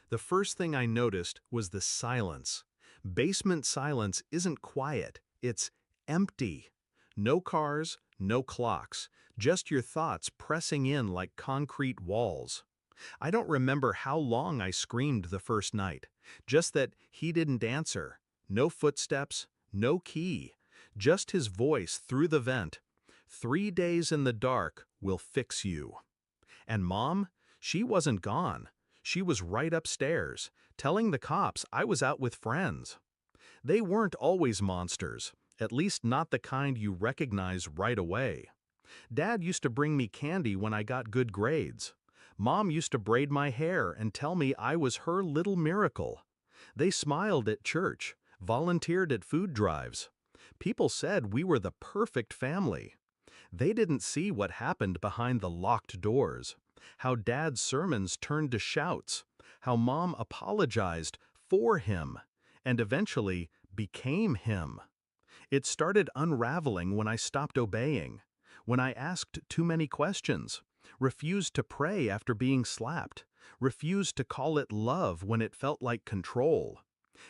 The first thing I noticed was the silence. Basement silence isn't quiet, it's empty. No cars, no clocks, just your thoughts pressing in like concrete walls. I don't remember how long I screamed the first night, just that he didn't answer. No footsteps, no key, just his voice through the vent. 3 days in the dark will fix you. And Mom, she wasn't gone. She was right upstairs, telling the cops I was out with friends. They weren't always monsters, at least not the kind you recognize right away. Dad used to bring me candy when I got good grades. Mom used to braid my hair and tell me I was her little miracle. They smiled at church, volunteered at food drives. People said we were the perfect family. They didn't see what happened behind the locked doors, how Dad's sermons turned to shouts, how Mom apologized for him, and eventually became him. It started unraveling when I stopped obeying, when I asked too many questions, refused to pray after being slapped, refused to call it love when it felt like control.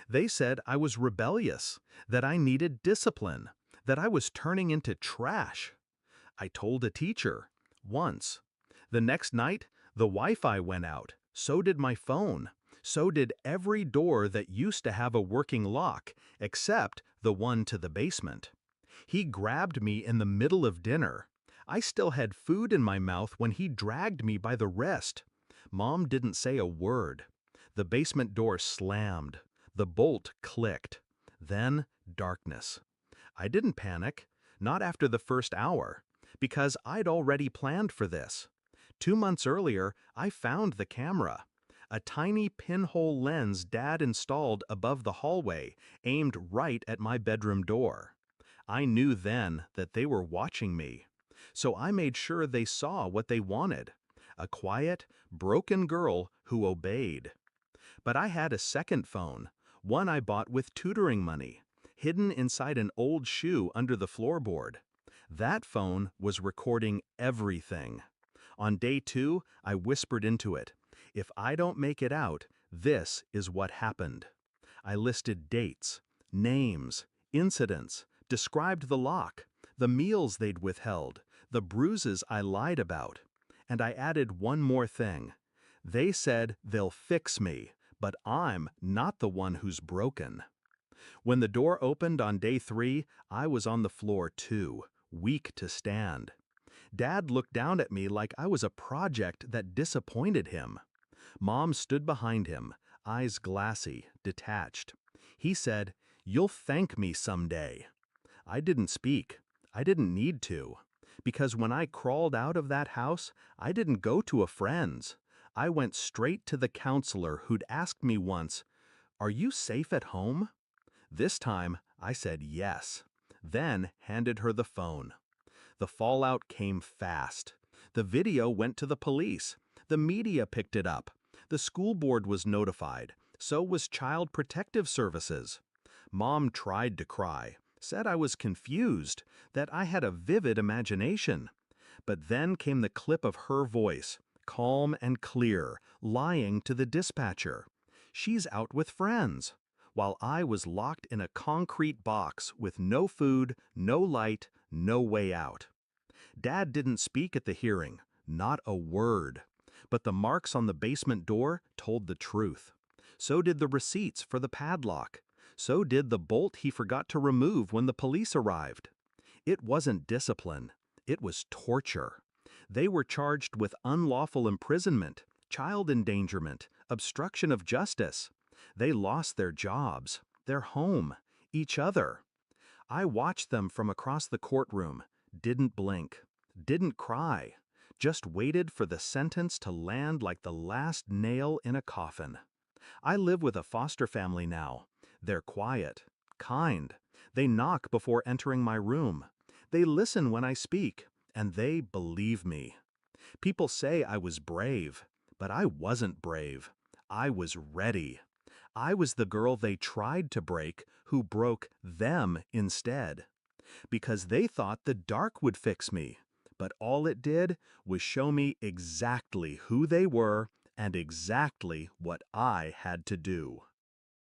They said I was rebellious, that I needed discipline, that I was turning into trash. I told a teacher, once. The next night, the Wi-Fi went out, so did my phone, so did every door that used to have a working lock, except the one to the basement. He grabbed me in the middle of dinner. I still had food in my mouth when he dragged me by the wrist. Mom didn't say a word. The basement door slammed. The bolt clicked. Then darkness. I didn't panic, not after the first hour, because I'd already planned for this. 2 months earlier, I found the camera. A tiny pinhole lens Dad installed above the hallway, aimed right at my bedroom door. I knew then that they were watching me. So I made sure they saw what they wanted. A quiet, broken girl who obeyed. But I had a second phone, one I bought with tutoring money, hidden inside an old shoe under the floorboard. That phone was recording everything. On day 2, I whispered into it, "If I don't make it out, this is what happened." I listed dates, names, incidents, described the lock, the meals they'd withheld, the bruises I lied about. And I added one more thing. They said they'll fix me, but I'm not the one who's broken. When the door opened on day 3, I was on the floor too, weak to stand. Dad looked down at me like I was a project that disappointed him. Mom stood behind him, eyes glassy, detached. He said, "You'll thank me someday." I didn't speak. I didn't need to. Because when I crawled out of that house, I didn't go to a friend's. I went straight to the counselor who'd asked me once, "Are you safe at home?" This time, I said yes. Then handed her the phone. The fallout came fast. The video went to the police. The media picked it up. The school board was notified. So was Child Protective Services. Mom tried to cry, said I was confused, that I had a vivid imagination. But then came the clip of her voice, calm and clear, lying to the dispatcher. She's out with friends, while I was locked in a concrete box with no food, no light, no way out. Dad didn't speak at the hearing, not a word. But the marks on the basement door told the truth. So did the receipts for the padlock. So did the bolt he forgot to remove when the police arrived. It wasn't discipline. It was torture. They were charged with unlawful imprisonment, child endangerment, obstruction of justice. They lost their jobs, their home, each other. I watched them from across the courtroom, didn't blink, didn't cry, just waited for the sentence to land like the last nail in a coffin. I live with a foster family now. They're quiet, kind. They knock before entering my room. They listen when I speak, and they believe me. People say I was brave, but I wasn't brave. I was ready. I was the girl they tried to break, who broke them instead. Because they thought the dark would fix me, but all it did was show me exactly who they were and exactly what I had to do.